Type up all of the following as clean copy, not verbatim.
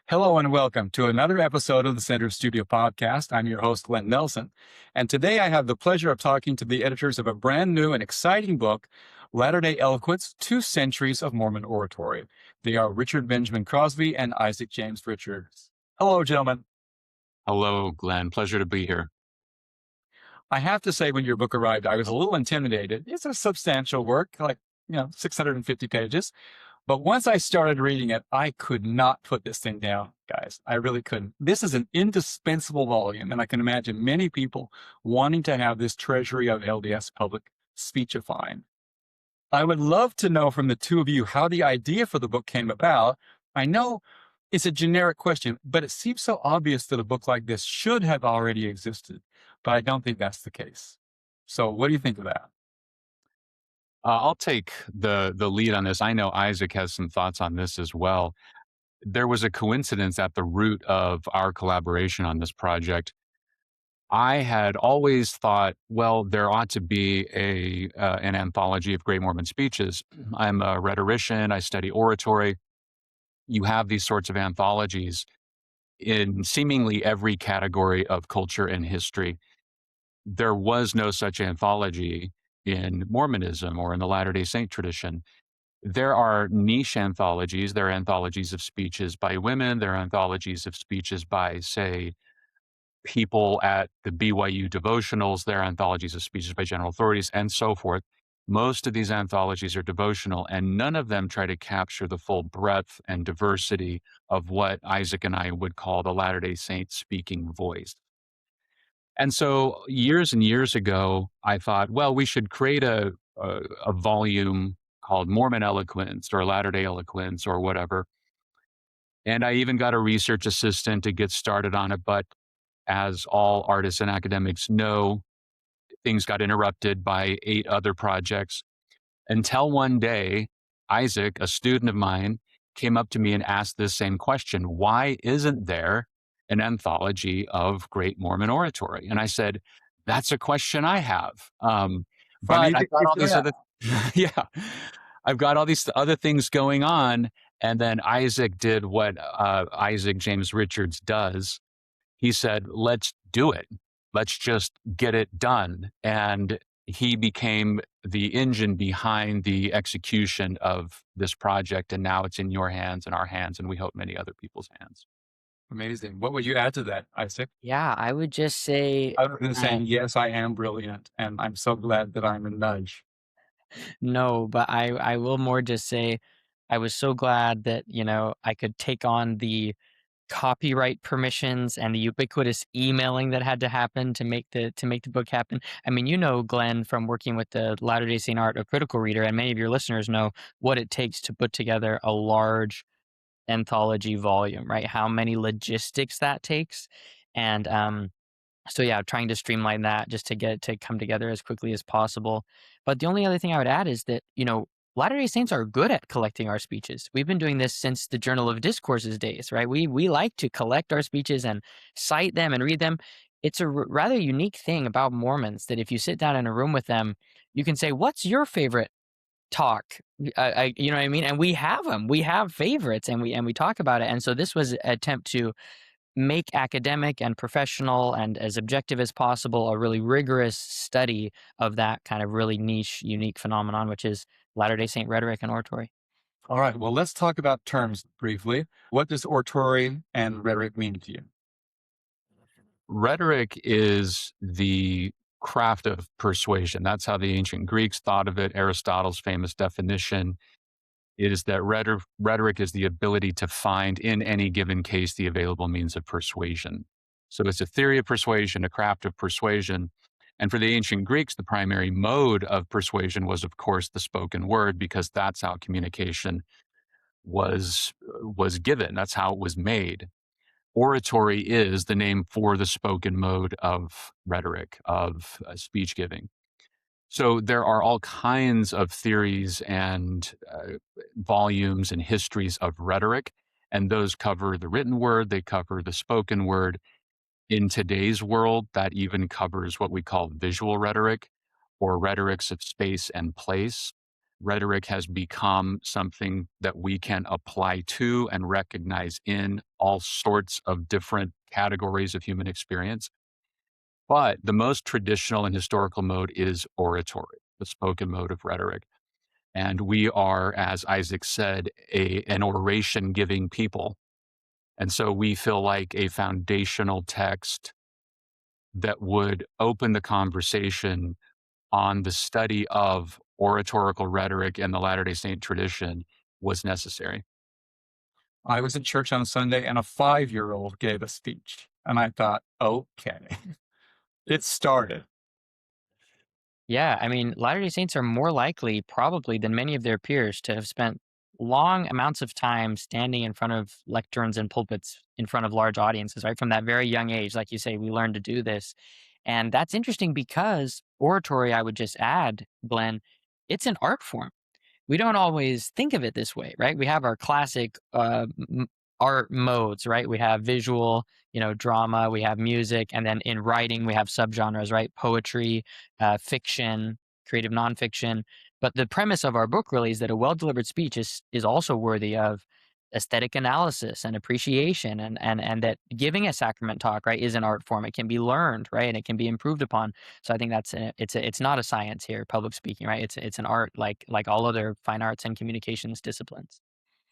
Hello and welcome to another episode of the Center Studio Podcast. I'm your host, Glenn Nelson. And today I have the pleasure of talking to the editors of a brand new and exciting book, Latter-day Eloquence, 2 Centuries of Mormon Oratory. They are Richard Benjamin Crosby and Isaac James Richards. Hello, gentlemen. Hello, Glenn. Pleasure to be here. I have to say, when your book arrived, I was a little intimidated. It's a substantial work, 650 pages. But once I started reading it, I could not put this thing down, guys. I really couldn't. This is an indispensable volume, and I can imagine many people wanting to have this treasury of LDS public speechifying. I would love to know from the two of you how the idea for the book came about. I know it's a generic question, but it seems so obvious that a book like this should have already existed, but I don't think that's the case. So what do you think of that? I'll take the lead on this. I know Isaac has some thoughts on this as well. There was a coincidence at the root of our collaboration on this project. I had always thought, well, there ought to be an anthology of Great Mormon speeches. I'm a rhetorician. I study oratory. You have these sorts of anthologies in seemingly every category of culture and history. There was no such anthology in Mormonism or in the Latter-day Saint tradition. There are niche anthologies. There are anthologies of speeches by women. There are anthologies of speeches by, say, people at the BYU devotionals. There are anthologies of speeches by general authorities and so forth. Most of these anthologies are devotional, and none of them try to capture the full breadth and diversity of what Isaac and I would call the Latter-day Saint speaking voice. And so years and years ago, I thought, well, we should create a volume called Mormon Eloquence or Latter-day Eloquence or whatever. And I even got a research assistant to get started on it. But as all artists and academics know, things got interrupted by 8 other projects until one day, Isaac, a student of mine, came up to me and asked this same question: why isn't there an anthology of Great Mormon Oratory? And I said, that's a question I have. Funny But I've got all these other, yeah, I've got all these other things going on. And then Isaac did what Isaac James Richards does. He said, let's do it. Let's just get it done. And he became the engine behind the execution of this project. And now it's in your hands and our hands, and we hope many other people's hands. Amazing. What would you add to that, Isaac? Yeah, I would just say Other than saying, yes, I am brilliant, and I'm so glad that I'm a nudge. no, but I will more just say I was so glad that, I could take on the copyright permissions and the ubiquitous emailing that had to happen to make the book happen. I mean, Glenn, from working with the Latter-day Saint Art of Critical Reader, and many of your listeners know what it takes to put together a large anthology volume, right? How many logistics that takes. And so yeah, trying to streamline that just to get it to come together as quickly as possible. But the only other thing I would add is that, Latter-day Saints are good at collecting our speeches. We've been doing this since the Journal of Discourses days, right? We like to collect our speeches and cite them and read them. It's a rather unique thing about Mormons that if you sit down in a room with them, you can say, "What's your favorite talk?" You know what I mean? And we have them. We have favorites, and we talk about it. And so this was an attempt to make academic and professional and as objective as possible a really rigorous study of that kind of really niche, unique phenomenon, which is Latter-day Saint rhetoric and oratory. All right, well, let's talk about terms briefly. What does oratory and rhetoric mean to you? Rhetoric is the craft of persuasion. That's how the ancient Greeks thought of it. Aristotle's famous definition is that rhetoric is the ability to find in any given case the available means of persuasion. So it's a theory of persuasion, a craft of persuasion. And for the ancient Greeks, the primary mode of persuasion was, of course, the spoken word, because that's how communication was given. That's how it was made. Oratory is the name for the spoken mode of rhetoric, of speech giving. So there are all kinds of theories and volumes and histories of rhetoric, and those cover the written word, they cover the spoken word. In today's world, that even covers what we call visual rhetoric or rhetorics of space and place. rhetoric has become something that we can apply to and recognize in all sorts of different categories of human experience. But the most traditional and historical mode is oratory, the spoken mode of rhetoric. And we are, as Isaac said, an oration giving people. And so we feel like a foundational text that would open the conversation on the study of oratorical rhetoric and the Latter day Saint tradition was necessary. I was in church on Sunday and a 5-year-old gave a speech. And I thought, okay, it started. Yeah, I mean, Latter-day Saints are more likely, probably, than many of their peers to have spent long amounts of time standing in front of lecterns and pulpits in front of large audiences, right? From that very young age, like you say, we learned to do this. And that's interesting because oratory, I would just add, Glenn, it's an art form. We don't always think of it this way, right? We have our classic art modes, right? We have visual, drama, we have music, and then in writing we have subgenres, right? Poetry, fiction, creative nonfiction. But the premise of our book really is that a well delivered speech is also worthy of aesthetic analysis and appreciation, and that giving a sacrament talk, right, is an art form. It can be learned, right, and it can be improved upon. So I think it's not a science here, public speaking, right? It's an art like all other fine arts and communications disciplines.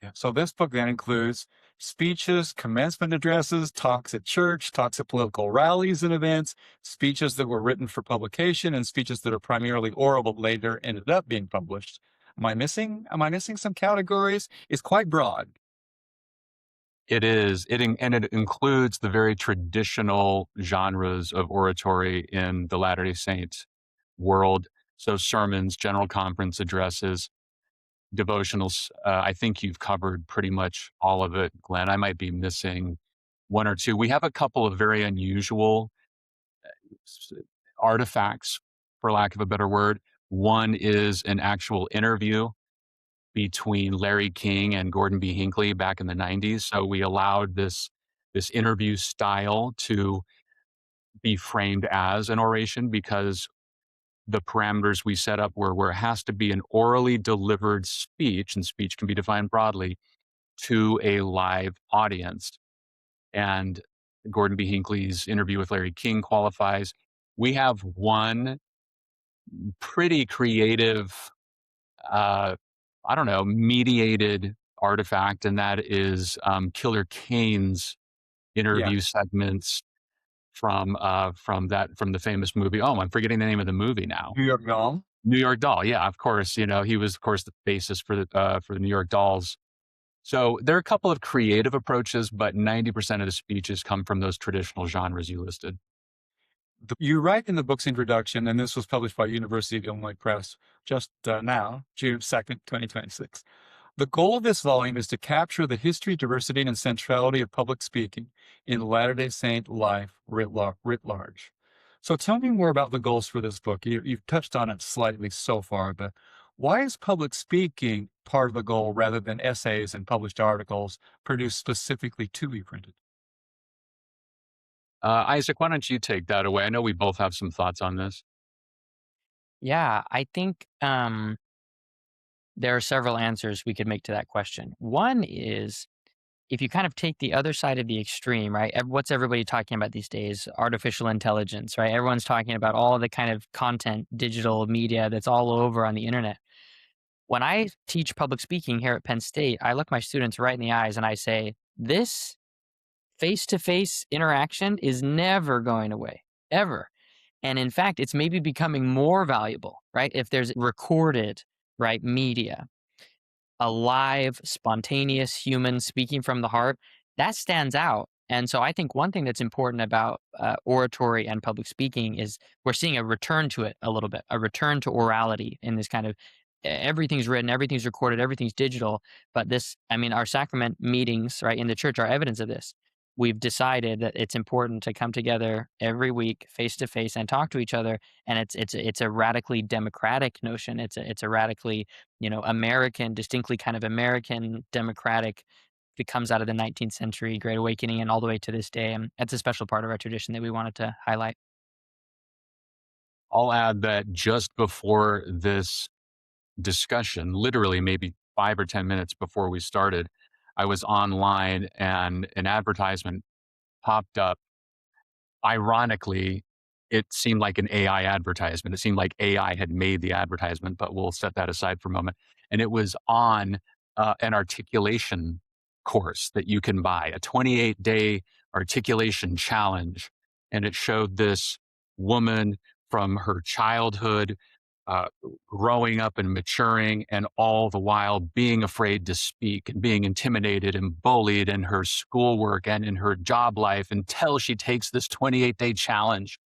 Yeah. So this book then includes speeches, commencement addresses, talks at church, talks at political rallies and events, speeches that were written for publication, and speeches that are primarily oral but later ended up being published. Am I missing some categories? It's quite broad. It is, and it includes the very traditional genres of oratory in the Latter day Saints world. So sermons, general conference addresses, devotionals. I think you've covered pretty much all of it, Glenn. I might be missing one or two. We have a couple of very unusual s- artifacts, for lack of a better word. One is an actual interview between Larry King and Gordon B. Hinckley back in the 90s. So we allowed this interview style to be framed as an oration because the parameters we set up were where it has to be an orally delivered speech, and speech can be defined broadly, to a live audience. And Gordon B. Hinckley's interview with Larry King qualifies. We have one pretty creative, uh, I don't know, mediated artifact, and that is Killer Kane's Yeah. interview segments from the famous movie. Oh, I'm forgetting the name of the movie now. New York Doll. New York Doll. Yeah, of course. He was, of course, the basis for the New York Dolls. So there are a couple of creative approaches, but 90% of the speeches come from those traditional genres you listed. You write in the book's introduction, and this was published by University of Illinois Press just now, June 2nd, 2026. The goal of this volume is to capture the history, diversity, and centrality of public speaking in Latter-day Saint life writ large. So tell me more about the goals for this book. You've touched on it slightly so far, but why is public speaking part of the goal rather than essays and published articles produced specifically to be printed? Isaac, why don't you take that away? I know we both have some thoughts on this. Yeah, I think there are several answers we could make to that question. One is if you kind of take the other side of the extreme, right? What's everybody talking about these days? Artificial intelligence, right? Everyone's talking about all the kind of content, digital media that's all over on the internet. When I teach public speaking here at Penn State, I look my students right in the eyes and I say, this face to face interaction is never going away, ever. And in fact, it's maybe becoming more valuable, right? If there's recorded, right, media, a live, spontaneous human speaking from the heart, that stands out. And so I think one thing that's important about oratory and public speaking is we're seeing a return to it a little bit, a return to orality in this kind of everything's written, everything's recorded, everything's digital. But this, I mean, our sacrament meetings, right, in the church are evidence of this. We've decided that it's important to come together every week, face to face, and talk to each other. And it's a radically democratic notion. It's a radically American, distinctly kind of American democratic that comes out of the 19th century Great Awakening and all the way to this day. And that's a special part of our tradition that we wanted to highlight. I'll add that just before this discussion, literally maybe 5 or 10 minutes before we started, I was online and an advertisement popped up. Ironically, it seemed like an AI advertisement. It seemed like AI had made the advertisement, but we'll set that aside for a moment. And it was on an articulation course that you can buy, a 28-day articulation challenge. And it showed this woman from her childhood uh, growing up and maturing, and all the while being afraid to speak and being intimidated and bullied in her schoolwork and in her job life until she takes this 28-day challenge.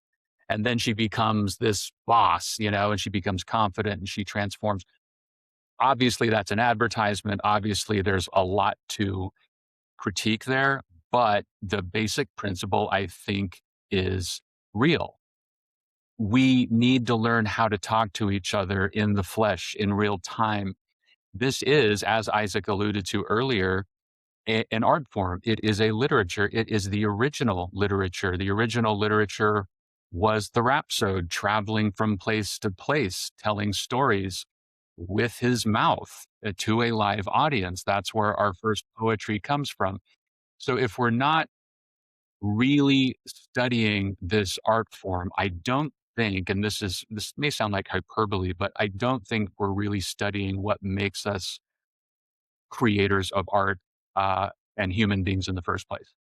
And then she becomes this boss, and she becomes confident and she transforms. Obviously, that's an advertisement. Obviously, there's a lot to critique there, but the basic principle, I think, is real. We need to learn how to talk to each other in the flesh in real time. This is, as Isaac alluded to earlier, an art form. It is a literature. It is the original literature. The original literature was the rhapsode traveling from place to place, telling stories with his mouth to a live audience. That's where our first poetry comes from. So if we're not really studying this art form, I don't think, and this may sound like hyperbole, but I don't think we're really studying what makes us creators of art and human beings in the first place.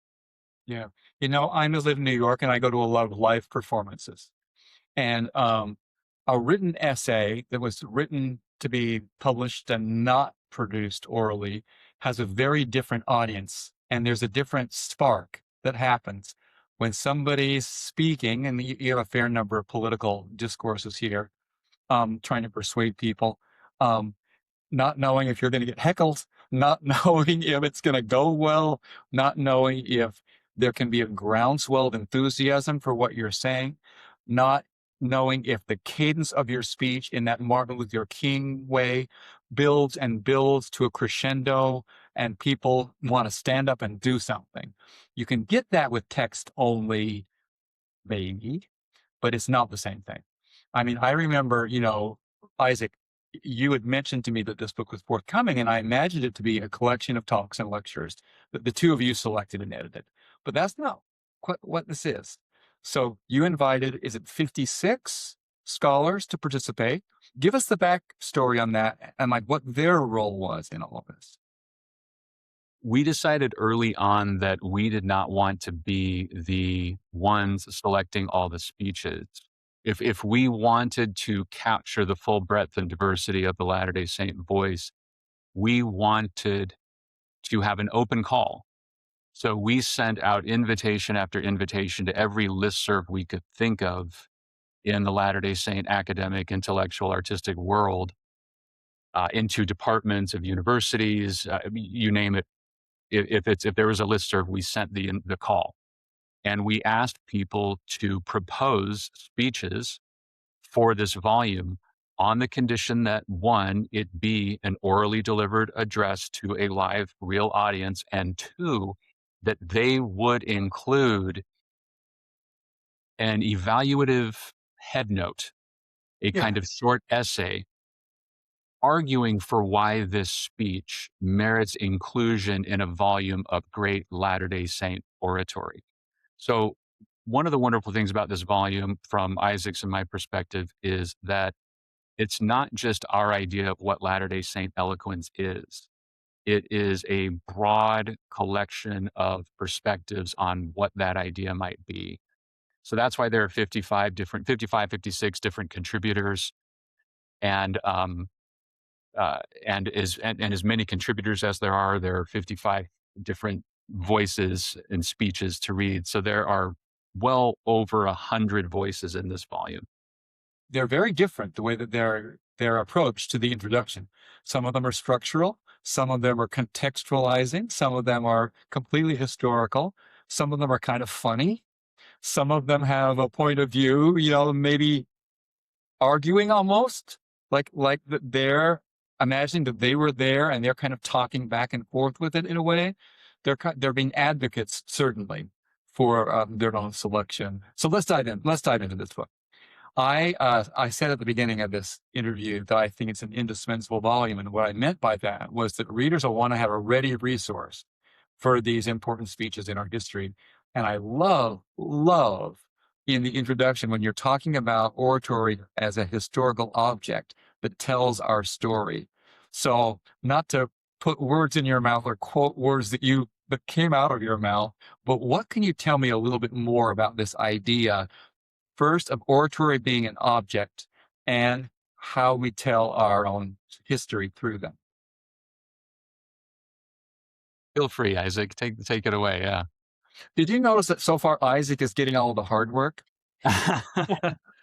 Yeah. I live in New York and I go to a lot of live performances. And a written essay that was written to be published and not produced orally has a very different audience. And there's a different spark that happens when somebody's speaking, and you have a fair number of political discourses here, trying to persuade people. Not knowing if you're going to get heckled, not knowing if it's going to go well, not knowing if there can be a groundswell of enthusiasm for what you're saying, not knowing if the cadence of your speech in that Martin Luther King way builds and builds to a crescendo and people want to stand up and do something. You can get that with text only, maybe, but it's not the same thing. I mean, I remember, Isaac, you had mentioned to me that this book was forthcoming, and I imagined it to be a collection of talks and lectures that the two of you selected and edited. But that's not what this is. So you invited, is it 56 scholars to participate? Give us the backstory on that and like what their role was in all of this. We decided early on that we did not want to be the ones selecting all the speeches. If we wanted to capture the full breadth and diversity of the Latter-day Saint voice, we wanted to have an open call. So we sent out invitation after invitation to every listserv we could think of in the Latter-day Saint academic, intellectual, artistic world, into departments of universities, you name it. If there was a listserv, we sent the call, and we asked people to propose speeches for this volume on the condition that one, it be an orally delivered address to a live, real audience, and two, that they would include an evaluative headnote, a Yeah. kind of short essay arguing for why this speech merits inclusion in a volume of great Latter-day Saint oratory. So one of the wonderful things about this volume from Isaac's and my perspective is that it's not just our idea of what Latter-day Saint eloquence is. It is a broad collection of perspectives on what that idea might be. So that's why there are 56 different contributors, and as many contributors as there are 55 different voices and speeches to read. So there are well over 100 voices in this volume. They're very different the way that their approach to the introduction. Some of them are structural, some of them are contextualizing, some of them are completely historical, some of them are kind of funny, some of them have a point of view, maybe arguing almost like that they're imagining that they were there and they're kind of talking back and forth with it in a way. They're being advocates certainly for their own selection. So let's dive into this book. I said at the beginning of this interview that I think it's an indispensable volume, and what I meant by that was that readers will want to have a ready resource for these important speeches in our history. And I love in the introduction when you're talking about oratory as a historical object that tells our story. So not to put words in your mouth or quote words that came out of your mouth, but what can you tell me a little bit more about this idea, first of oratory being an object and how we tell our own history through them? Feel free, Isaac. Take it away. Yeah. Did you notice that so far Isaac is getting all the hard work?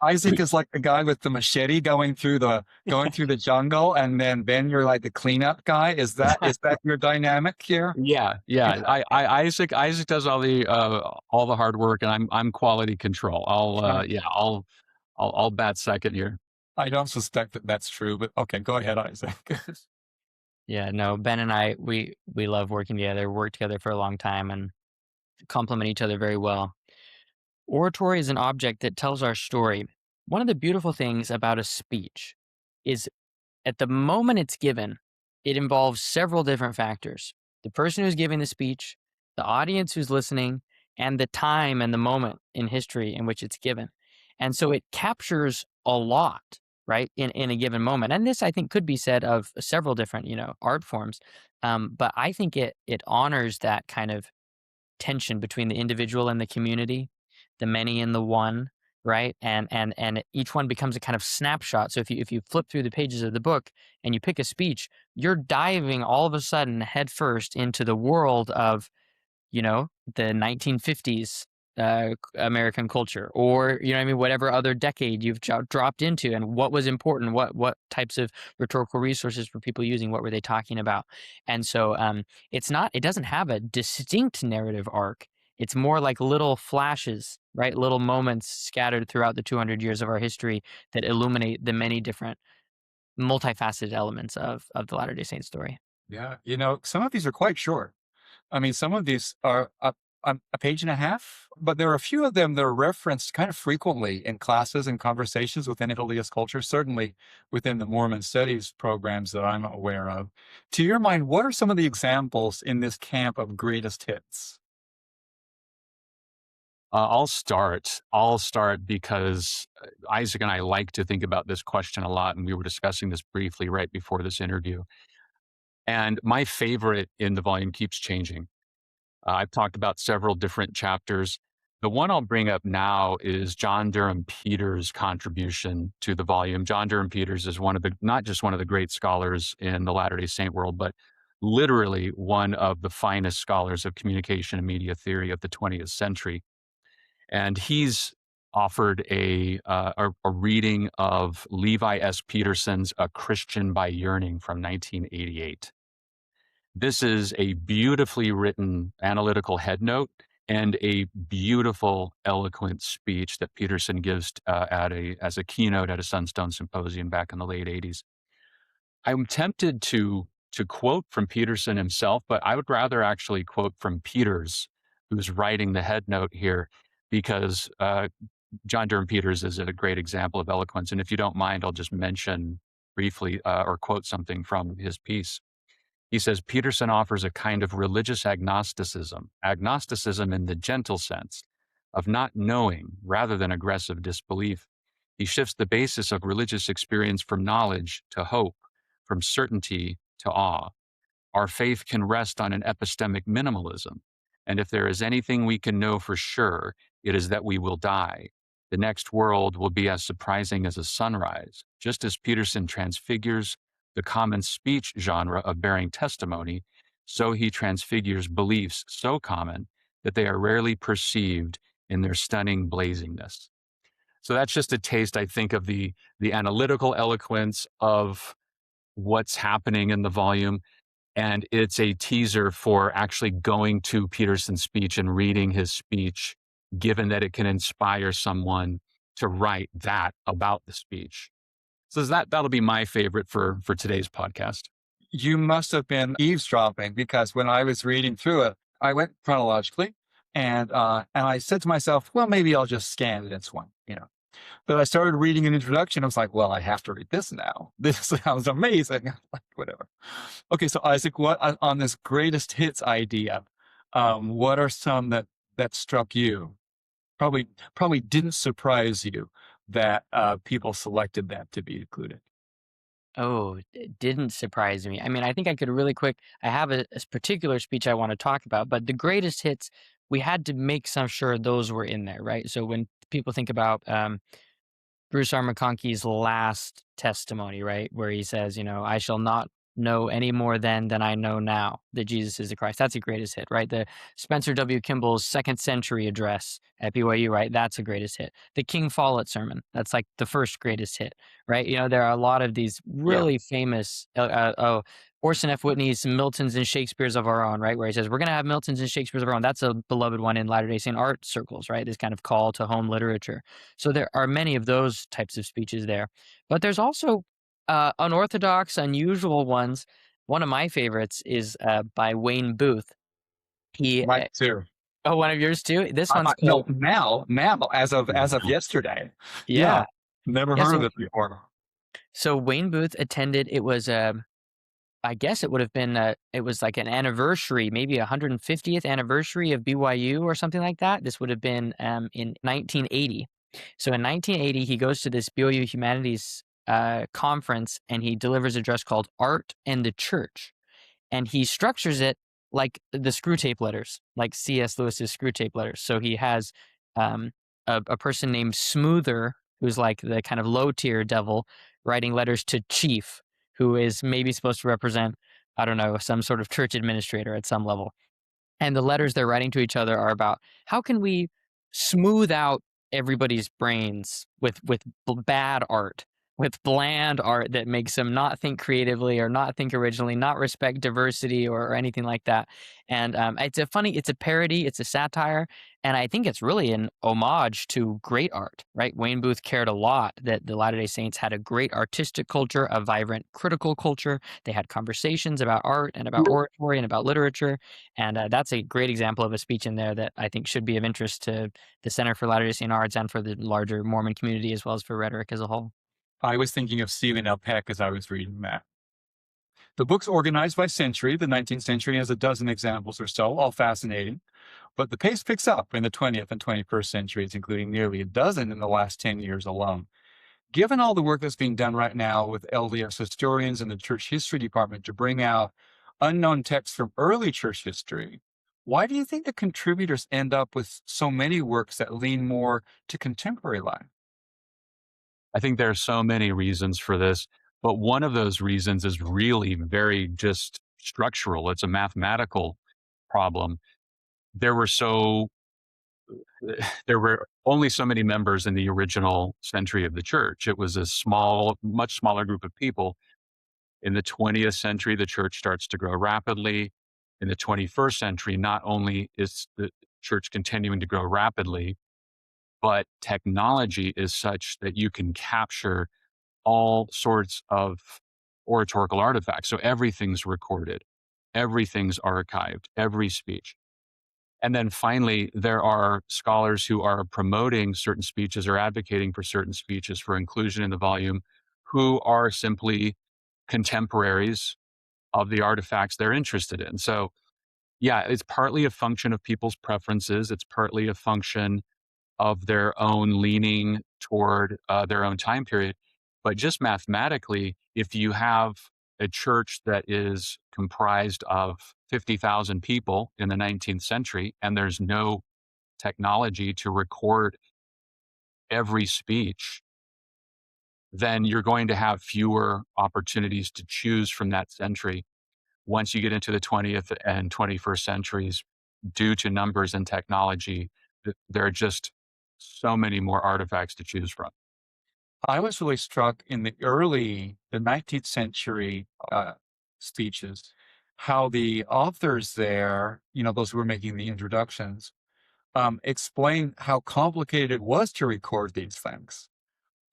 Isaac is like the guy with the machete going through the jungle, and then you're like the cleanup guy. Is that your dynamic here? Yeah. Isaac does all the hard work, and I'm quality control. I'll bat second here. I don't suspect that that's true, but okay, go ahead, Isaac. Yeah, no, Ben and I, we love working together, worked together for a long time and complement each other very well. Oratory is an object that tells our story. One of the beautiful things about a speech is at the moment it's given, it involves several different factors. The person who's giving the speech, the audience who's listening, and the time and the moment in history in which it's given. And so it captures a lot, right, in a given moment. And this, I think, could be said of several different, art forms. But I think it honors that kind of tension between the individual and the community, the many and the one, right? And each one becomes a kind of snapshot. So if you flip through the pages of the book and you pick a speech, you're diving all of a sudden headfirst into the world of, the 1950s American culture, or whatever other decade you've dropped into, and what was important, what types of rhetorical resources were people using, what were they talking about. And so it doesn't have a distinct narrative arc. It's more like little flashes, right? Little moments scattered throughout the 200 years of our history that illuminate the many different multifaceted elements of the Latter-day Saint story. Yeah, some of these are quite short. I mean, some of these are a page and a half, but there are a few of them that are referenced kind of frequently in classes and conversations within LDS culture, certainly within the Mormon studies programs that I'm aware of. To your mind, what are some of the examples in this camp of greatest hits? I'll start because Isaac and I like to think about this question a lot, and we were discussing this briefly right before this interview. And my favorite in the volume keeps changing. I've talked about several different chapters. The one I'll bring up now is John Durham Peters' contribution to the volume. John Durham Peters is not just one of the great scholars in the Latter-day Saint world, but literally one of the finest scholars of communication and media theory of the 20th century. And he's offered a reading of Levi S. Peterson's A Christian by Yearning from 1988. This is a beautifully written analytical headnote and a beautiful, eloquent speech that Peterson gives as a keynote at a Sunstone symposium back in the late 80s. I'm tempted to quote from Peterson himself, but I would rather actually quote from Peters, who's writing the headnote here, because John Durham Peters is a great example of eloquence. And if you don't mind, I'll just mention briefly or quote something from his piece. He says, Peterson offers a kind of religious agnosticism in the gentle sense of not knowing rather than aggressive disbelief. He shifts the basis of religious experience from knowledge to hope, from certainty to awe. Our faith can rest on an epistemic minimalism. And if there is anything we can know for sure, it is that we will die. The next world will be as surprising as a sunrise, just as Peterson transfigures the common speech genre of bearing testimony, so he transfigures beliefs so common that they are rarely perceived in their stunning blazingness. So that's just a taste, I think, of the analytical eloquence of what's happening in the volume. And it's a teaser for actually going to Peterson's speech and reading his speech, given that it can inspire someone to write that about the speech. So that'll be my favorite for today's podcast. You must have been eavesdropping, because when I was reading through it, I went chronologically, and I said to myself, well, maybe I'll just scan it. It's one, But I started reading an introduction. I was like, well, I have to read this now. This sounds amazing. Like, whatever. Okay, so Isaac, what on this greatest hits idea? What are some that struck you? Probably didn't surprise you that people selected that to be included. Oh, it didn't surprise me. I mean, I think I could really quick. I have a particular speech I want to talk about, but the greatest hits, we had to make some sure those were in there, right? So when people think about Bruce R. McConkey's last testimony, right, where he says, I shall not know any more then than I know now that Jesus is the Christ. That's the greatest hit, right? The Spencer W. Kimball's second century address at BYU, right? That's the greatest hit. The King Follett sermon, that's like the first greatest hit, right? There are a lot of these Yeah. really famous, Orson F. Whitney's Miltons and Shakespeare's of Our Own, right? Where he says, we're going to have Miltons and Shakespeare's of Our Own. That's a beloved one in Latter-day Saint art circles, right? This kind of call to home literature. So there are many of those types of speeches there. But there's also unorthodox, unusual ones. One of my favorites is by Wayne Booth. He Mike too. Oh, one of yours too? This one's No, called now, as of yesterday. Yeah, Yeah. never Yeah, heard of so it before. Wayne Booth attended. It was I guess it would have been it was like an anniversary, maybe 150th anniversary of BYU or something like that. This would have been in 1980. So in 1980, he goes to this BYU Humanities conference and he delivers a address called Art and the Church. And he structures it like the screw tape letters, like C.S. Lewis's screw tape letters. So he has um, a person named Smoother, who's like the kind of low tier devil, writing letters to Chief, who is maybe supposed to represent, I don't know, some sort of church administrator at some level. And the letters they're writing to each other are about how can we smooth out everybody's brains with bad art, with bland art that makes them not think creatively or not think originally, not respect diversity or anything like that. And it's a parody, it's a satire, and I think it's really an homage to great art, right? Wayne Booth cared a lot that the Latter-day Saints had a great artistic culture, a vibrant critical culture. They had conversations about art and about oratory and about literature. And that's a great example of a speech in there that I think should be of interest to the Center for Latter-day Saint Arts and for the larger Mormon community as well as for rhetoric as a whole. I was thinking of Stephen L. Peck as I was reading that. The book's organized by century. The 19th century has a dozen examples or so, all fascinating. But the pace picks up in the 20th and 21st centuries, including nearly a dozen in the last 10 years alone. Given all the work that's being done right now with LDS historians and the church history department to bring out unknown texts from early church history, why do you think the contributors end up with so many works that lean more to contemporary life? I think there are so many reasons for this, but one of those reasons is really very just structural. It's a mathematical problem. There were so there were only so many members in the original century of the church. It was a small, much smaller group of people. In the 20th century, the church starts to grow rapidly. In the 21st century, not only is the church continuing to grow rapidly, but technology is such that you can capture all sorts of oratorical artifacts. So everything's recorded, everything's archived, every speech. And then finally, there are scholars who are promoting certain speeches or advocating for certain speeches for inclusion in the volume who are simply contemporaries of the artifacts they're interested in. So, yeah, it's partly a function of people's preferences. It's partly a function of their own leaning toward their own time period. But just mathematically, if you have a church that is comprised of 50,000 people in the 19th century and there's no technology to record every speech, then you're going to have fewer opportunities to choose from that century. Once you get into the 20th and 21st centuries, due to numbers and technology, there are just so many more artifacts to choose from. I was really struck in the 19th century speeches, how the authors there, those who were making the introductions, explain how complicated it was to record these things,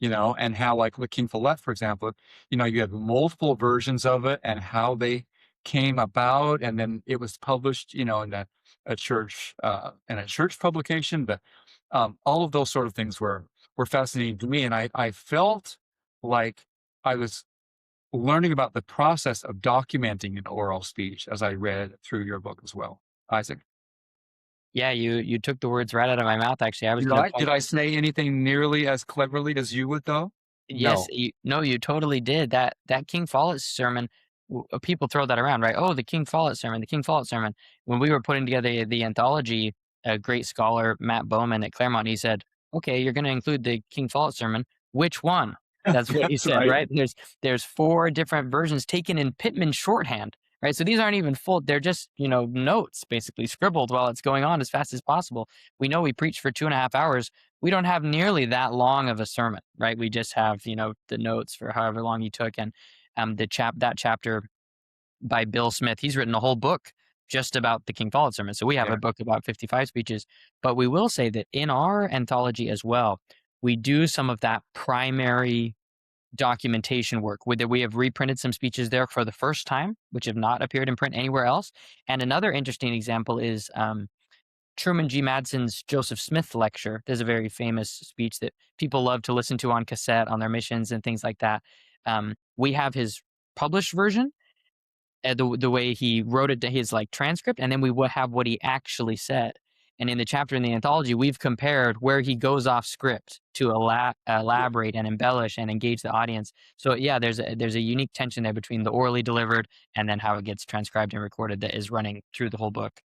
and how, like with King Follett, for example, you have multiple versions of it and how they came about, and then it was published, in a church publication. But all of those sort of things were were fascinating to me. And I felt like I was learning about the process of documenting an oral speech as I read through your book as well, Isaac. Yeah, you took the words right out of my mouth. Actually, I was Did going to I, point. did I say anything nearly as cleverly as you would, though? Yes, No. no, you totally did. That King Follett sermon, people throw that around, right? Oh, the King Follett sermon, the King Follett sermon. When we were putting together the anthology, a great scholar, Matt Bowman at Claremont, he said, "Okay, you're going to include the King Follett sermon. Which one?" That's what he That's said, right. right? There's four different versions taken in Pittman shorthand, right? So these aren't even full. They're just notes, basically scribbled while it's going on as fast as possible. We know we preached for 2.5 hours. We don't have nearly that long of a sermon, right? We just have, the notes for however long he took. And that chapter by Bill Smith, he's written a whole book just about the King Follett sermon. So we have Yeah. a book about 55 speeches. But we will say that in our anthology as well, we do some of that primary documentation work where we have reprinted some speeches there for the first time, which have not appeared in print anywhere else. And another interesting example is Truman G. Madson's Joseph Smith lecture. There's a very famous speech that people love to listen to on cassette on their missions and things like that. We have his published version, the way he wrote it, his transcript, and then we will have what he actually said. And in the chapter in the anthology, we've compared where he goes off script to elaborate and embellish and engage the audience. So yeah, there's a unique tension there between the orally delivered and then how it gets transcribed and recorded that is running through the whole book.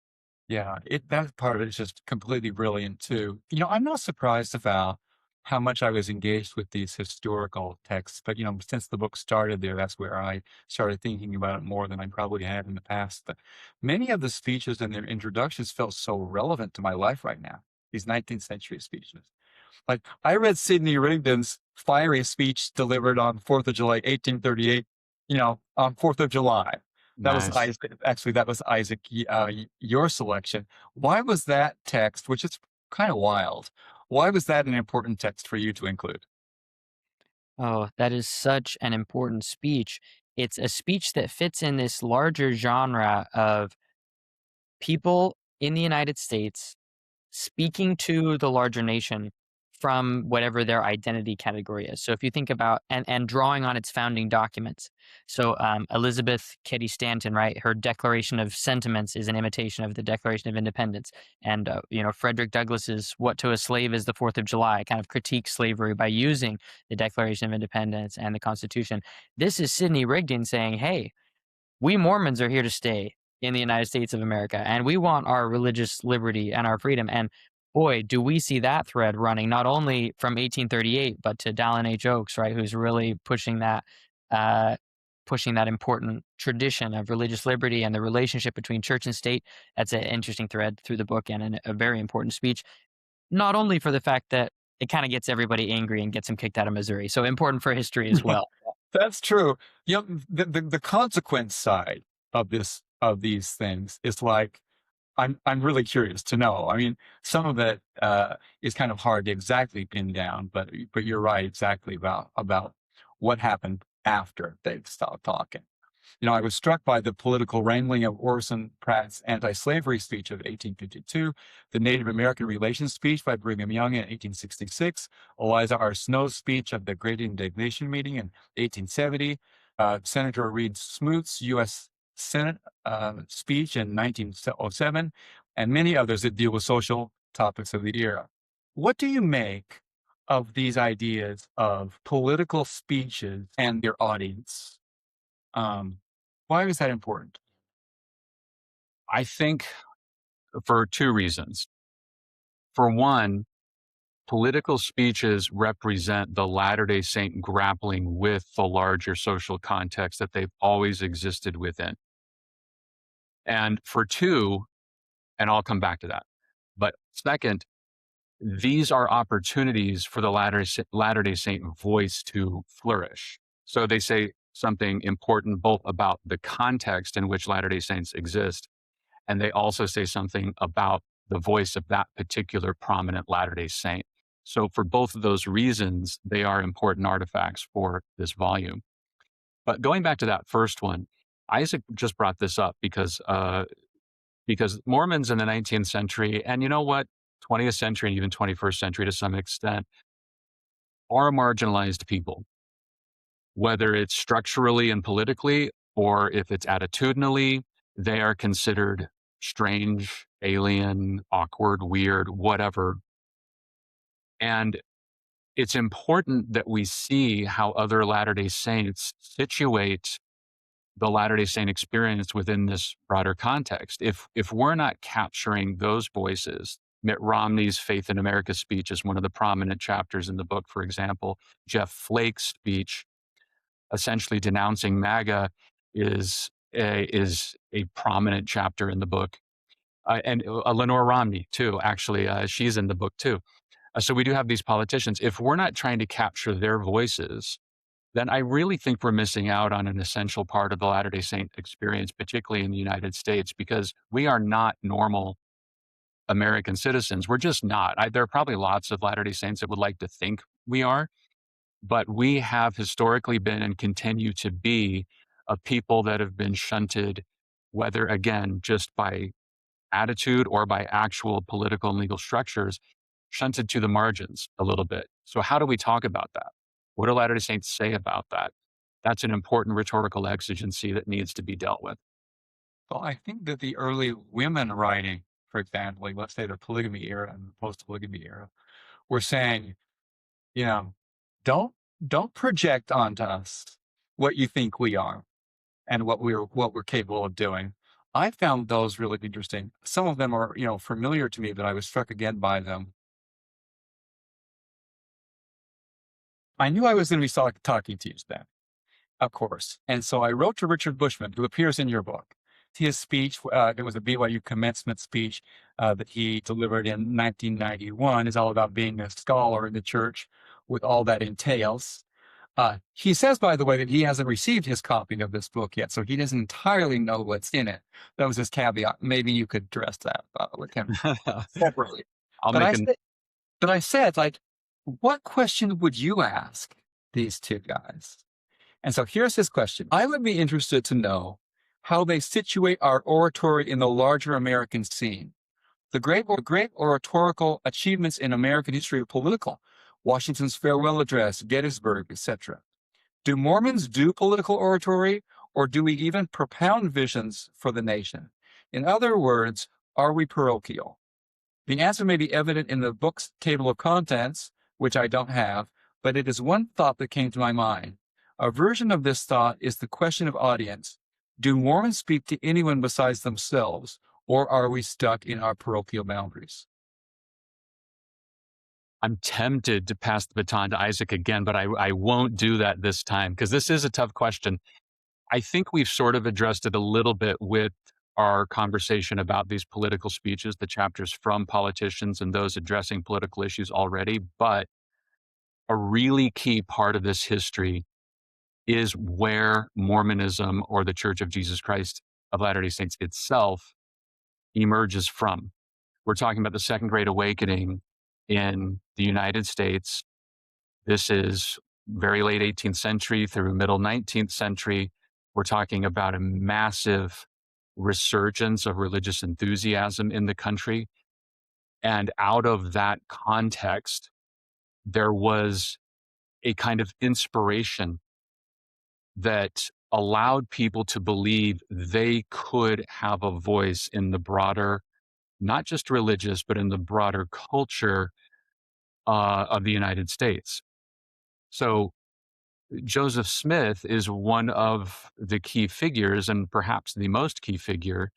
Yeah, that part of it is just completely brilliant too. I'm not surprised about how much I was engaged with these historical texts, but since the book started there, that's where I started thinking about it more than I probably had in the past. But many of the speeches and their introductions felt so relevant to my life right now, these 19th century speeches. Like I read Sidney Rigdon's fiery speech delivered on 4th of July, 1838, on 4th of July. That was Nice. Isaac. Actually, that was Isaac, your selection. Why was that text, which is kind of wild, why was that an important text for you to include? Oh, that is such an important speech. It's a speech that fits in this larger genre of people in the United States speaking to the larger nation from whatever their identity category is. So if you think about and drawing on its founding documents. So Elizabeth Cady Stanton, right? Her Declaration of Sentiments is an imitation of the Declaration of Independence. And Frederick Douglass's "What to a Slave is the Fourth of July" kind of critiques slavery by using the Declaration of Independence and the Constitution. This is Sidney Rigdon saying, "Hey, we Mormons are here to stay in the United States of America, and we want our religious liberty and our freedom." And boy, do we see that thread running not only from 1838, but to Dallin H. Oaks, right, who's really uh, pushing that important tradition of religious liberty and the relationship between church and state. That's an interesting thread through the book and a very important speech, not only for the fact that it kind of gets everybody angry and gets them kicked out of Missouri, so important for history as well. That's true. The consequence side of these things is like I'm really curious to know. I mean, some of it is kind of hard to exactly pin down, but you're right exactly about what happened after they've stopped talking. I was struck by the political wrangling of Orson Pratt's anti-slavery speech of 1852, the Native American Relations speech by Brigham Young in 1866, Eliza R. Snow's speech of the Great Indignation Meeting in 1870, Senator Reed Smoot's U.S. Senate speech in 1907, and many others that deal with social topics of the era. What do you make of these ideas of political speeches and their audience? Um, why is that important? I think for two reasons. For one, political speeches represent the Latter-day Saint grappling with the larger social context that they've always existed within. And for two, and I'll come back to that. But second, these are opportunities for the Latter-day Saint voice to flourish. So they say something important both about the context in which Latter-day Saints exist, and they also say something about the voice of that particular prominent Latter-day Saint. So for both of those reasons, they are important artifacts for this volume. But going back to that first one, Isaac just brought this up because Mormons in the 19th century, and you know what, 20th century and even 21st century to some extent, are marginalized people, whether it's structurally and politically, or if it's attitudinally, they are considered strange, alien, awkward, weird, whatever. And it's important that we see how other Latter-day Saints situate the Latter-day Saint experience within this broader context. If we're not capturing those voices, Mitt Romney's Faith in America speech is one of the prominent chapters in the book, for example. Jeff Flake's speech, essentially denouncing MAGA, is a prominent chapter in the book. And Lenore Romney, too, actually, she's in the book, too. So we do have these politicians. If we're not trying to capture their voices, then I really think we're missing out on an essential part of the Latter-day Saint experience, particularly in the United States, because we are not normal American citizens. We're just not. There are probably lots of Latter-day Saints that would like to think we are, but we have historically been and continue to be a people that have been shunted, whether, again, just by attitude or by actual political and legal structures, shunted to the margins a little bit. So how do we talk about that? What do Latter-day Saints say about that? That's an important rhetorical exigency that needs to be dealt with. Well, I think that the early women writing, for example, like, let's say the polygamy era and the post-polygamy era, were saying, you know, don't don't project onto us what you think we are and what we're capable of doing. I found those really interesting. Some of them are, familiar to me, but I was struck again by them. I knew I was going to be talking to you then, of course. And so I wrote to Richard Bushman, who appears in your book. His speech, it was a BYU commencement speech that he delivered in 1991, is all about being a scholar in the church with all that entails. He says, by the way, that he hasn't received his copy of this book yet, so he doesn't entirely know what's in it. That was his caveat. Maybe you could address that with him separately. I'll But make I an said, but I said, like, what question would you ask these two guys? And so here's his question. I would be interested to know how they situate our oratory in the larger American scene. The great oratorical achievements in American history are political. Washington's farewell address, Gettysburg, etc. Do Mormons do political oratory, or do we even propound visions for the nation? In other words, are we parochial? The answer may be evident in the book's table of contents, which I don't have, but it is one thought that came to my mind. A version of this thought is the question of audience. Do Mormons speak to anyone besides themselves, or are we stuck in our parochial boundaries? I'm tempted to pass the baton to Isaac again, but I won't do that this time because this is a tough question. I think we've sort of addressed it a little bit with our conversation about these political speeches, the chapters from politicians and those addressing political issues already. But a really key part of this history is where Mormonism, or the Church of Jesus Christ of Latter-day Saints itself, emerges from. We're talking about the Second Great Awakening in the United States. This is very late 18th century through middle 19th century. We're talking about a massive resurgence of religious enthusiasm in the country. And out of that context, there was a kind of inspiration that allowed people to believe they could have a voice in the broader, not just religious, but in the broader culture of the United States. So Joseph Smith is one of the key figures, and perhaps the most key figure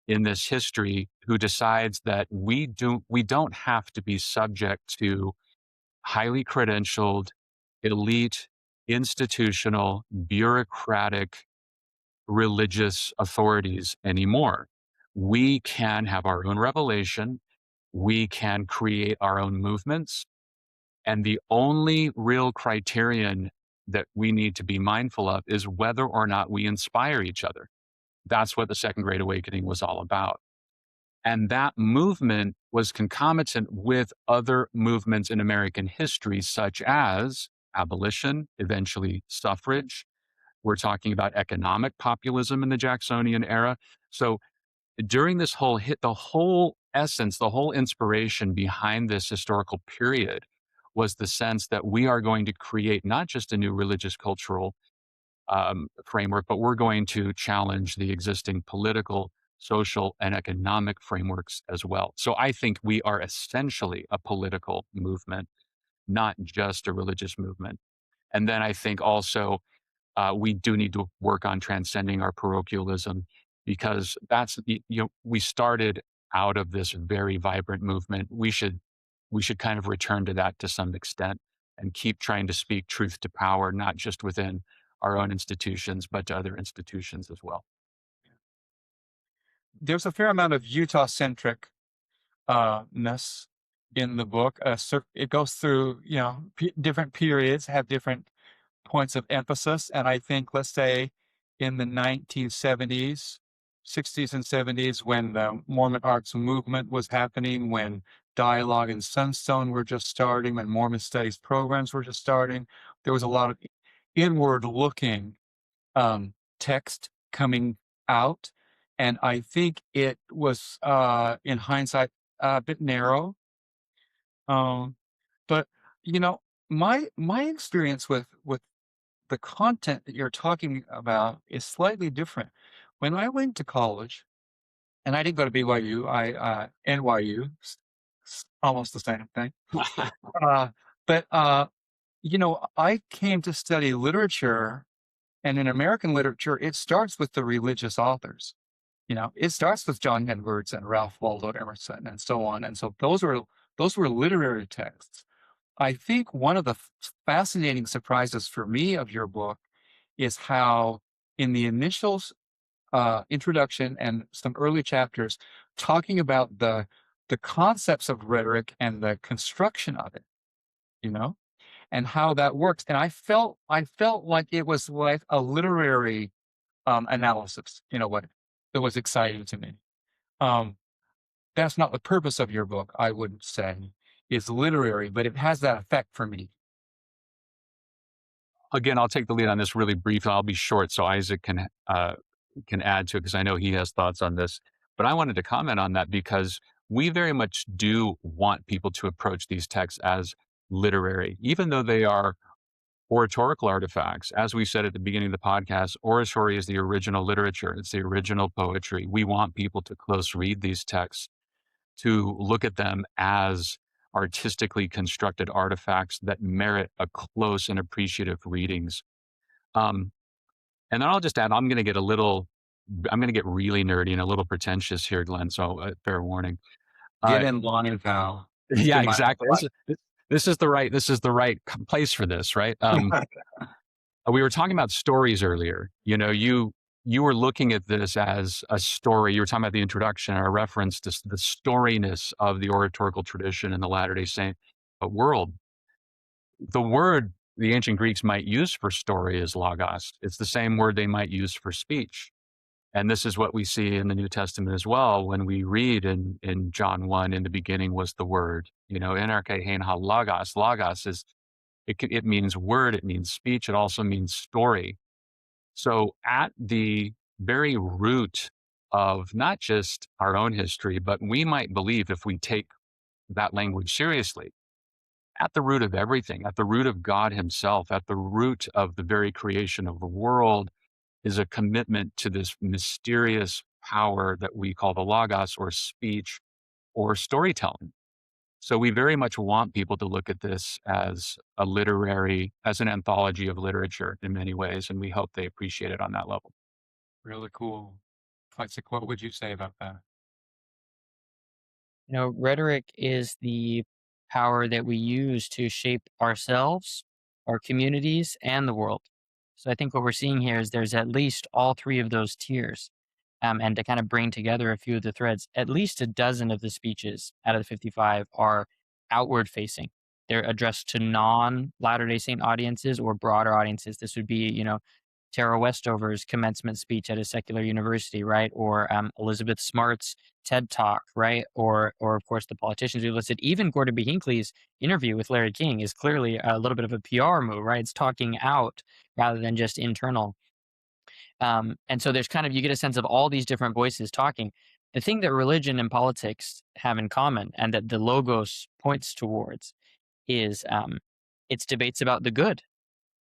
in this history, who decides that we don't have to be subject to highly credentialed, elite, institutional, bureaucratic, religious authorities anymore. We can have our own revelation. We can create our own movements. And the only real criterion that we need to be mindful of is whether or not we inspire each other. That's what the Second Great Awakening was all about. And that movement was concomitant with other movements in American history, such as abolition, eventually suffrage. We're talking about economic populism in the Jacksonian era. So during this the whole essence, the whole inspiration behind this historical period was the sense that we are going to create not just a new religious cultural framework, but we're going to challenge the existing political, social, and economic frameworks as well. So I think we are essentially a political movement, not just a religious movement. And then I think also we do need to work on transcending our parochialism because we started out of this very vibrant movement. We should kind of return to that to some extent and keep trying to speak truth to power, not just within our own institutions, but to other institutions as well. There's a fair amount of Utah-centric ness in the book. It goes through, different periods, have different points of emphasis. And I think, let's say, in the 1970s, 60s, and 70s, when the Mormon arts movement was happening, when dialogue and Sunstone were just starting, when Mormon studies programs were just starting, there was a lot of inward-looking text coming out. And I think it was, in hindsight, a bit narrow. Um, but my experience with the content that you're talking about is slightly different. When I went to college, and I didn't go to BYU, NYU, almost the same thing. Uh, but I came to study literature, and in American literature, it starts with the religious authors. It starts with John Edwards and Ralph Waldo Emerson and so on. And so those were literary texts. I think one of the fascinating surprises for me of your book is how in the initial introduction and some early chapters, talking about the concepts of rhetoric and the construction of it, you know, and how that works. And I felt like it was like a literary analysis in a way that was exciting to me. Um, that's not the purpose of your book, I wouldn't say. It's literary, but it has that effect for me. Again, I'll take the lead on this really brief. I'll be short so Isaac can add to it because I know he has thoughts on this. But I wanted to comment on that because we very much do want people to approach these texts as literary, even though they are oratorical artifacts. As we said at the beginning of the podcast, oratory is the original literature. It's the original poetry. We want people to close read these texts, to look at them as artistically constructed artifacts that merit a close and appreciative readings. Um, and then I'll just add, I'm going to get really nerdy and a little pretentious here, Glenn. So fair warning. Get Uh, in line, pal. yeah, In my exactly. This is the right place for this, right? We were talking about stories earlier. You were looking at this as a story. You were talking about the introduction or a reference to the storyness of the oratorical tradition in the Latter-day Saint world. The word the ancient Greeks might use for story is logos. It's the same word they might use for speech. And this is what we see in the New Testament as well. When we read in John 1, in the beginning was the word, enarche hein ha logos. Logos it means word, it means speech, it also means story. So at the very root of not just our own history, but we might believe if we take that language seriously, at the root of everything, at the root of God himself, at the root of the very creation of the world is a commitment to this mysterious power that we call the logos or speech or storytelling. So we very much want people to look at this as as an anthology of literature in many ways, and we hope they appreciate it on that level. Really cool. Isaac, what would you say about that? Rhetoric is the power that we use to shape ourselves, our communities, and the world. So I think what we're seeing here is there's at least all three of those tiers. And to kind of bring together a few of the threads, at least a dozen of the speeches out of the 55 are outward facing. They're addressed to non Latter day Saint audiences or broader audiences. This would be, Tara Westover's commencement speech at a secular university, right? Or Elizabeth Smart's TED Talk, right? Or of course the politicians we listed. Even Gordon B. Hinckley's interview with Larry King is clearly a little bit of a PR move, right? It's talking out rather than just internal. And so there's kind of, you get a sense of all these different voices talking. The thing that religion and politics have in common and that the logos points towards is it's debates about the good.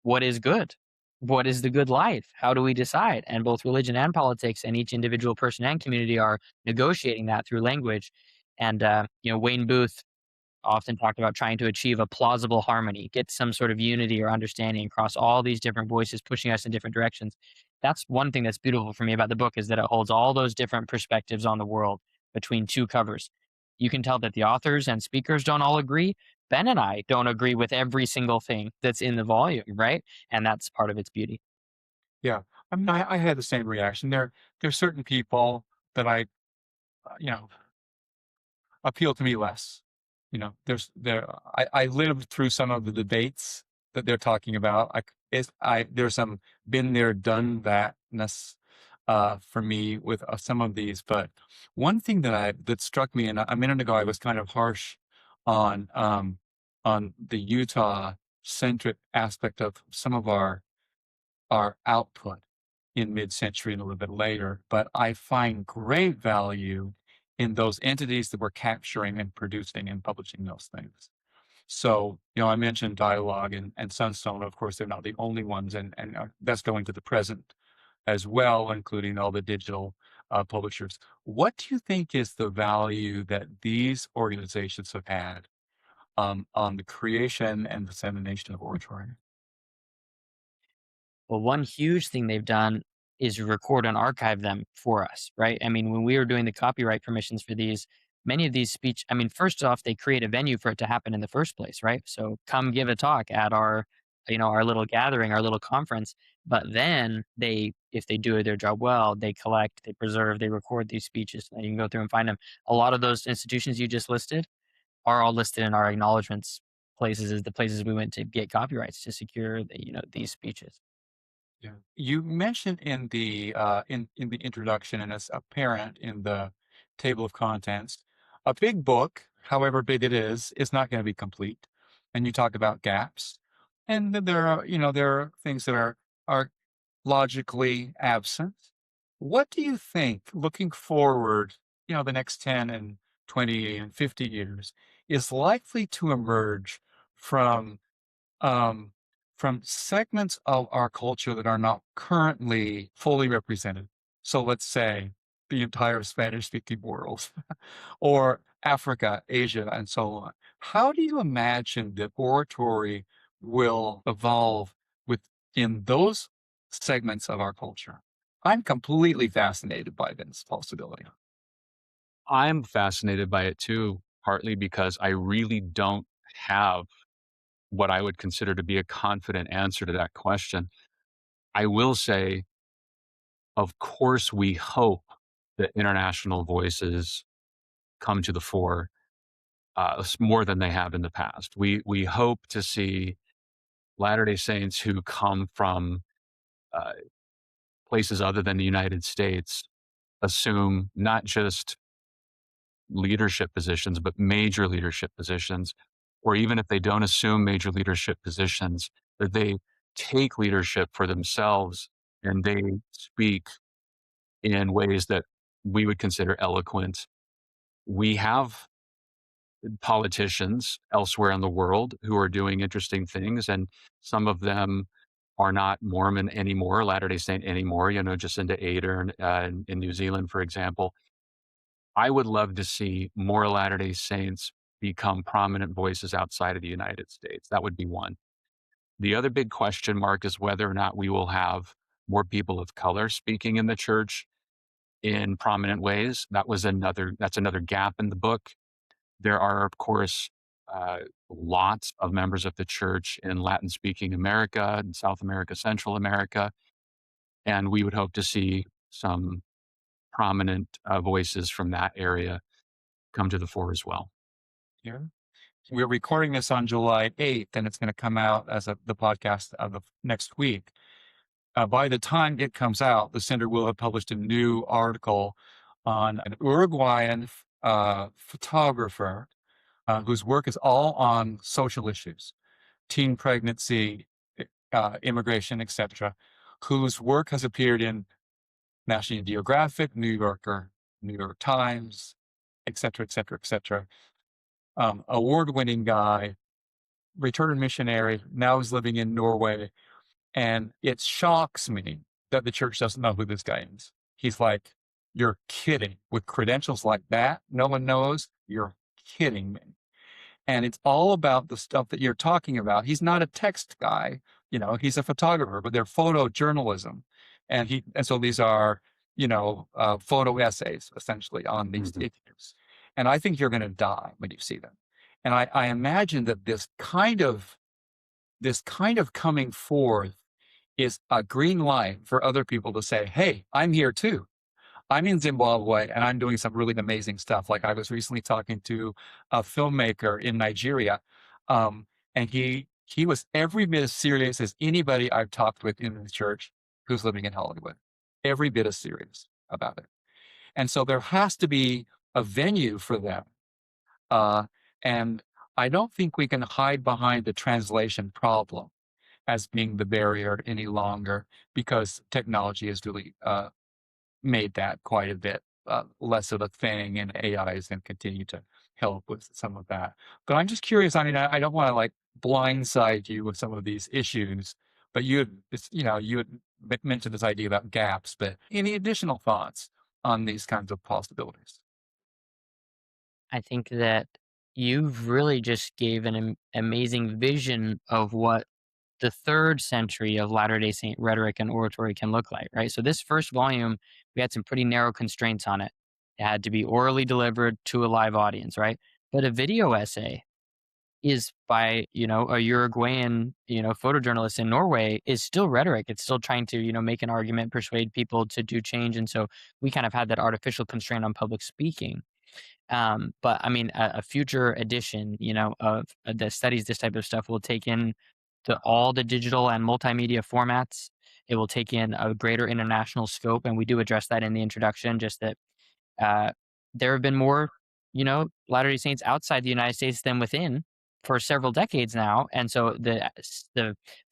What is good? What is the good life? How do we decide? And both religion and politics and each individual person and community are negotiating that through language. And Wayne Booth often talked about trying to achieve a plausible harmony, get some sort of unity or understanding across all these different voices pushing us in different directions. That's one thing that's beautiful for me about the book is that it holds all those different perspectives on the world between two covers. You can tell that the authors and speakers don't all agree. Ben and I don't agree with every single thing that's in the volume, right? And that's part of its beauty. Yeah. I mean, I had the same reaction. There's certain people that you know, appeal to me less. I lived through some of the debates that they're talking about. There's some been there, done thatness for me with some of these. But one thing that struck me, and a minute ago I was kind of harsh on the Utah centric aspect of some of our output in mid-century and a little bit later, but I find great value in those entities that were capturing and producing and publishing those things. So, I mentioned Dialogue and Sunstone. Of course, they're not the only ones, and that's going to the present as well, including all the digital publishers. What do you think is the value that these organizations have had on the creation and dissemination of oratory? Well, one huge thing they've done is record and archive them for us, right? I mean, when we were doing the copyright permissions for these, many of these speech, I mean, first off, they create a venue for it to happen in the first place, right? So come give a talk at our little gathering, our little conference. But then if they do their job well, they collect, they preserve, they record these speeches. And you can go through and find them. A lot of those institutions you just listed are all listed in our acknowledgments places as the places we went to get copyrights to secure these speeches. Yeah. You mentioned in the introduction, and it's apparent in the table of contents, a big book, however big it is not going to be complete. And you talk about gaps, and then there are things that are logically absent. What do you think, looking forward, the next 10 and 20 and 50 years, is likely to emerge from um, segments of our culture that are not currently fully represented? So let's say the entire Spanish speaking world, or Africa, Asia, and so on. How do you imagine that oratory will evolve within those segments of our culture? I'm completely fascinated by this possibility. I'm fascinated by it too, partly because I really don't have what I would consider to be a confident answer to that question. I will say, of course, we hope that international voices come to the fore more than they have in the past. We hope to see Latter Day Saints who come from uh, places other than the United States assume not just leadership positions, but major leadership positions, or even if they don't assume major leadership positions, that they take leadership for themselves and they speak in ways that we would consider eloquent. We have politicians elsewhere in the world who are doing interesting things, and some of them are not Mormon anymore, Latter day Saint anymore, Jacinda Ardern in New Zealand, for example. I would love to see more Latter day Saints become prominent voices outside of the United States. That would be one. The other big question mark is whether or not we will have more people of color speaking in the church in prominent ways. That's another gap in the book. There are, of course, uh, lots of members of the church in Latin speaking America and South America, Central America, and we would hope to see some prominent voices from that area come to the fore as well. Yeah. We're recording this on July 8th, and it's going to come out as the podcast of the next week. By the time it comes out, the center will have published a new article on an Uruguayan photographer whose work is all on social issues, teen pregnancy, immigration, etc., whose work has appeared in National Geographic, New Yorker, New York Times, etc., etc., etc. Award-winning guy. returned missionary, now is living in Norway. And it shocks me that the church doesn't know who this guy is. He's like, you're kidding. With credentials like that, no one knows. You're kidding me. And it's all about the stuff that you're talking about. He's not a text guy, he's a photographer, but they're photojournalism. And so these are, photo essays essentially on these issues. And I think you're going to die when you see them. And I imagine that this kind of coming forth is a green light for other people to say, hey, I'm here too. I'm in Zimbabwe and I'm doing some really amazing stuff. Like I was recently talking to a filmmaker in Nigeria, and he was every bit as serious as anybody I've talked with in the church who's living in Hollywood. Every bit as serious about it. And so there has to be a venue for them. And I don't think we can hide behind the translation problem as being the barrier any longer, because technology has really made that quite a bit less of a thing, and AI is going to continue to help with some of that. But I'm just curious. I mean, I don't want to like blindside you with some of these issues, but you had mentioned this idea about gaps. But any additional thoughts on these kinds of possibilities? I think that you've really just gave an amazing vision of what the third century of Latter-day Saint rhetoric and oratory can look like, right? So this first volume, we had some pretty narrow constraints on it. It had to be orally delivered to a live audience, right? But a video essay is by, a Uruguayan, photojournalist in Norway is still rhetoric. It's still trying to, make an argument, persuade people to do change. And so we kind of had that artificial constraint on public speaking. But I mean, a future edition, of that studies this type of stuff will take in to all the digital and multimedia formats. It will take in a greater international scope, and we do address that in the introduction. Just that uh, there have been more, Latter-day Saints outside the United States than within for several decades now, and so the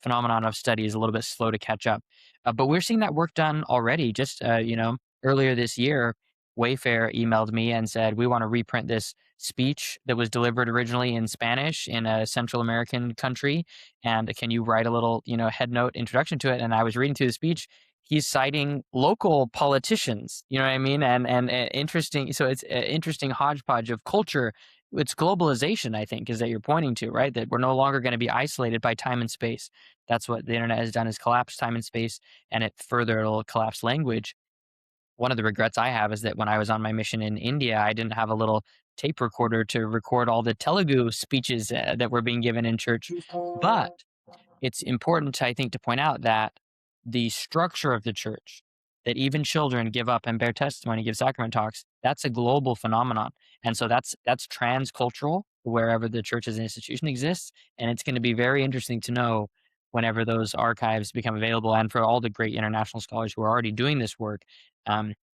phenomenon of study is a little bit slow to catch up. But we're seeing that work done already. Just earlier this year, Wayfair emailed me and said, we want to reprint this speech that was delivered originally in Spanish in a Central American country. And can you write a little, head note introduction to it? And I was reading through the speech. He's citing local politicians, you know what I mean? And interesting. So it's an interesting hodgepodge of culture. It's globalization, I think, is that you're pointing to, right? That we're no longer going to be isolated by time and space. That's what the internet has done, is collapse time and space, and it'll collapse language. One of the regrets I have is that when I was on my mission in India, I didn't have a little tape recorder to record all the Telugu speeches that were being given in church. But it's important, I think, to point out that the structure of the church, that even children give up and bear testimony, give sacrament talks, that's a global phenomenon. And so that's transcultural wherever the church as an institution exists. And it's going to be very interesting to know whenever those archives become available, and for all the great international scholars who are already doing this work,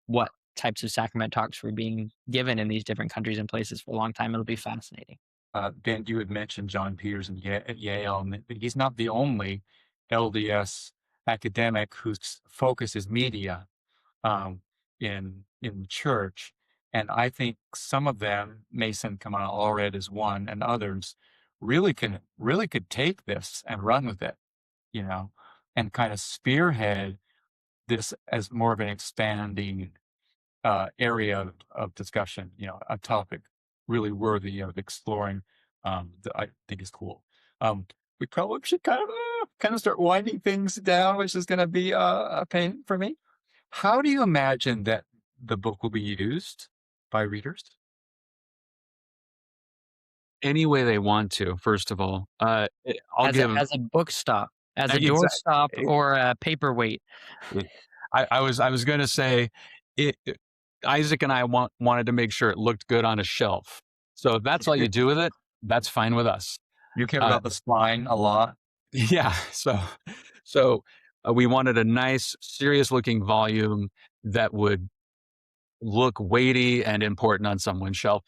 what types of sacrament talks were being given in these different countries and places for a long time. It'll be fascinating. Ben, you had mentioned John Peters at Yale, and he's not the only LDS academic whose focus is media um, in church. And I think some of them, Mason Kamal Allred is one, and others really could take this and run with it, and kind of spearhead this as more of an expanding area of discussion, a topic really worthy of exploring, that I think is cool. We probably should kind of start winding things down, which is going to be a pain for me. How do you imagine that the book will be used by readers? Any way they want to, first of all. I'll As give a book stop, as a exact doorstop, or a paperweight. I was going to say Isaac and I wanted to make sure it looked good on a shelf. So if that's all you do with it, that's fine with us. You care about the spine a lot. Yeah. So we wanted a nice, serious looking volume that would look weighty and important on someone's shelf.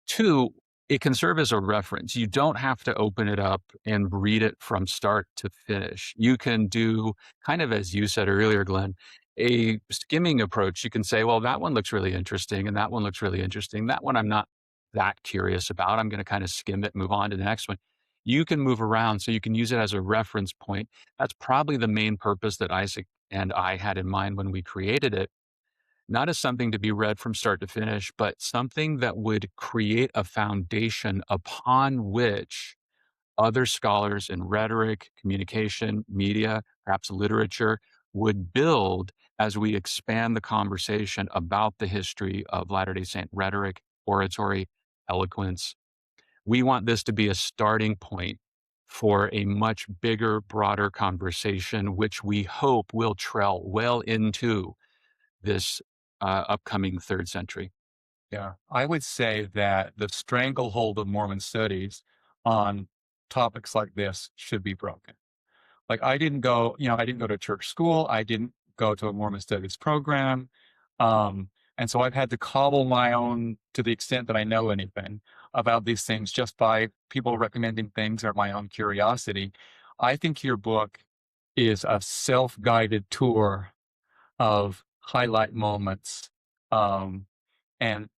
Two, it can serve as a reference. You don't have to open it up and read it from start to finish. You can do, kind of as you said earlier, Glenn, a skimming approach. You can say, well, that one looks really interesting, and that one looks really interesting. That one I'm not that curious about. I'm going to kind of skim it, move on to the next one. You can move around so you can use it as a reference point. That's probably the main purpose that Isaac and I had in mind when we created it, not as something to be read from start to finish, but something that would create a foundation upon which other scholars in rhetoric, communication, media, perhaps literature would build as we expand the conversation about the history of Latter-day Saint rhetoric, oratory, eloquence. We want this to be a starting point for a much bigger, broader conversation, which we hope will trail well into this upcoming third century. Yeah, I would say that the stranglehold of Mormon studies on topics like this should be broken. Like I didn't go to church school. I didn't go to a Mormon studies program. And so I've had to cobble my own to the extent that I know anything about these things just by people recommending things or my own curiosity. I think your book is a self-guided tour of highlight moments. Um, and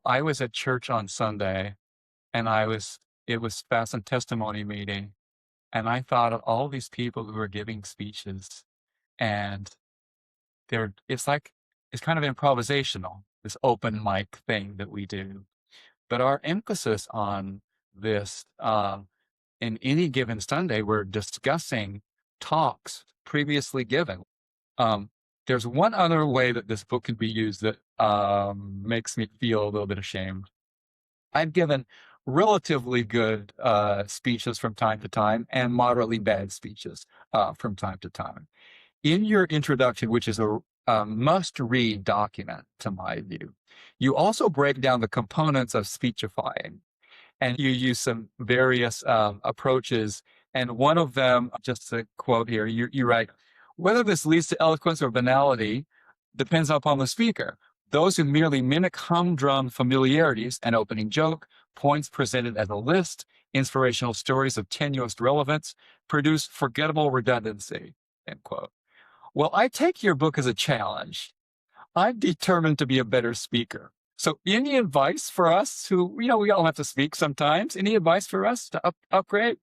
I was at church on Sunday and it was fast and testimony meeting. And I thought of all these people who are giving speeches and it's kind of improvisational, this open mic thing that we do. But our emphasis on this, in any given Sunday, we're discussing talks previously given. Um, there's one other way that this book can be used that makes me feel a little bit ashamed. I've given relatively good speeches from time to time and moderately bad speeches from time to time. In your introduction, which is a must-read document to my view, you also break down the components of speechifying, and you use some various approaches. And one of them, just to quote here, you write, whether this leads to eloquence or banality depends upon the speaker. Those who merely mimic humdrum familiarities, an opening joke, points presented as a list, inspirational stories of tenuous relevance, produce forgettable redundancy, end quote. Well, I take your book as a challenge. I'm determined to be a better speaker. So any advice for us who, we all have to speak sometimes. Any advice for us to upgrade?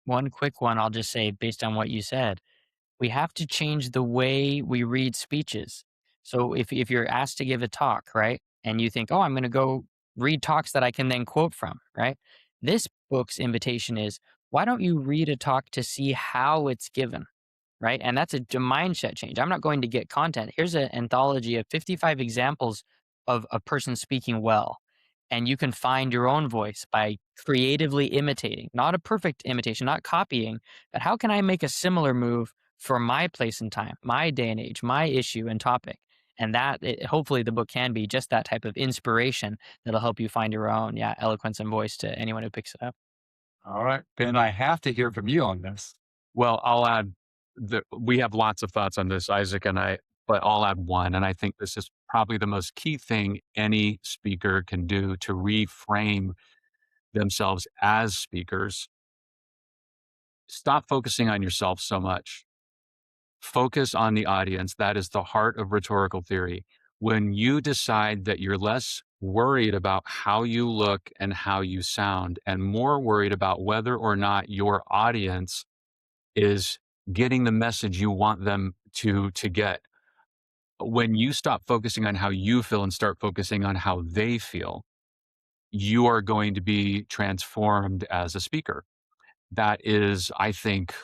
One quick one I'll just say based on what you said. We have to change the way we read speeches. So if you're asked to give a talk, right? And you think, "Oh, I'm going to go read talks that I can then quote from," right? This book's invitation is, why don't you read a talk to see how it's given? Right? And that's a mindset change. I'm not going to get content. Here's an anthology of 55 examples of a person speaking well. And you can find your own voice by creatively imitating, not a perfect imitation, not copying, but how can I make a similar move for my place and time, my day and age, my issue and topic? And hopefully the book can be just that type of inspiration that'll help you find your own, eloquence and voice to anyone who picks it up. All right, Ben, I have to hear from you on this. Well, I'll add that we have lots of thoughts on this, Isaac and I, but I'll add one. And I think this is probably the most key thing any speaker can do to reframe themselves as speakers. Stop focusing on yourself so much. Focus on the audience. That is the heart of rhetorical theory. When you decide that you're less worried about how you look and how you sound, and more worried about whether or not your audience is getting the message you want them to get. When you stop focusing on how you feel and start focusing on how they feel, you are going to be transformed as a speaker. That is, I think,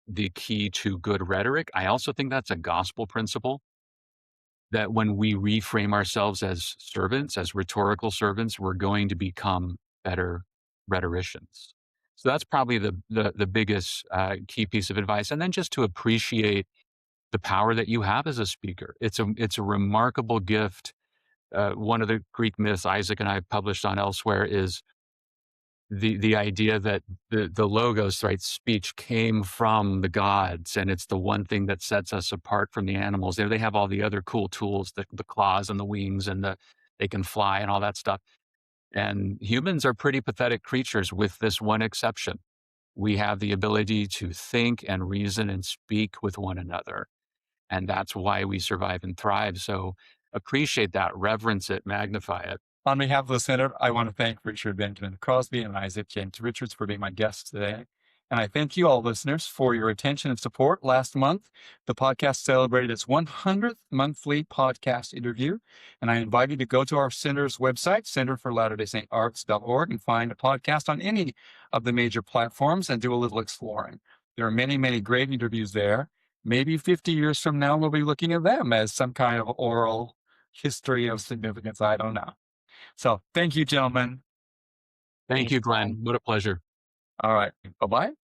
the key to good rhetoric. I also think that's a gospel principle that when we reframe ourselves as servants, as rhetorical servants, we're going to become better rhetoricians. So that's probably the biggest key piece of advice. And then just to appreciate the power that you have as a speaker. It's a remarkable gift. One of the Greek myths Isaac and I published on elsewhere is the idea that the logos, right, speech came from the gods, and it's the one thing that sets us apart from the animals. They have all the other cool tools, the claws and the wings, and they can fly and all that stuff. And humans are pretty pathetic creatures, with this one exception. We have the ability to think and reason and speak with one another. And that's why we survive and thrive. So appreciate that, reverence it, magnify it. On behalf of the Center, I want to thank Richard Benjamin Crosby and Isaac James Richards for being my guests today. And I thank you all, listeners, for your attention and support. Last month, the podcast celebrated its 100th monthly podcast interview. And I invite you to go to our center's website, centerforlatterdaysaintarts.org, and find a podcast on any of the major platforms and do a little exploring. There are many, many great interviews there. Maybe 50 years from now, we'll be looking at them as some kind of oral history of significance. I don't know. So thank you, gentlemen. Thank you, Glenn. What a pleasure. All right. Bye-bye.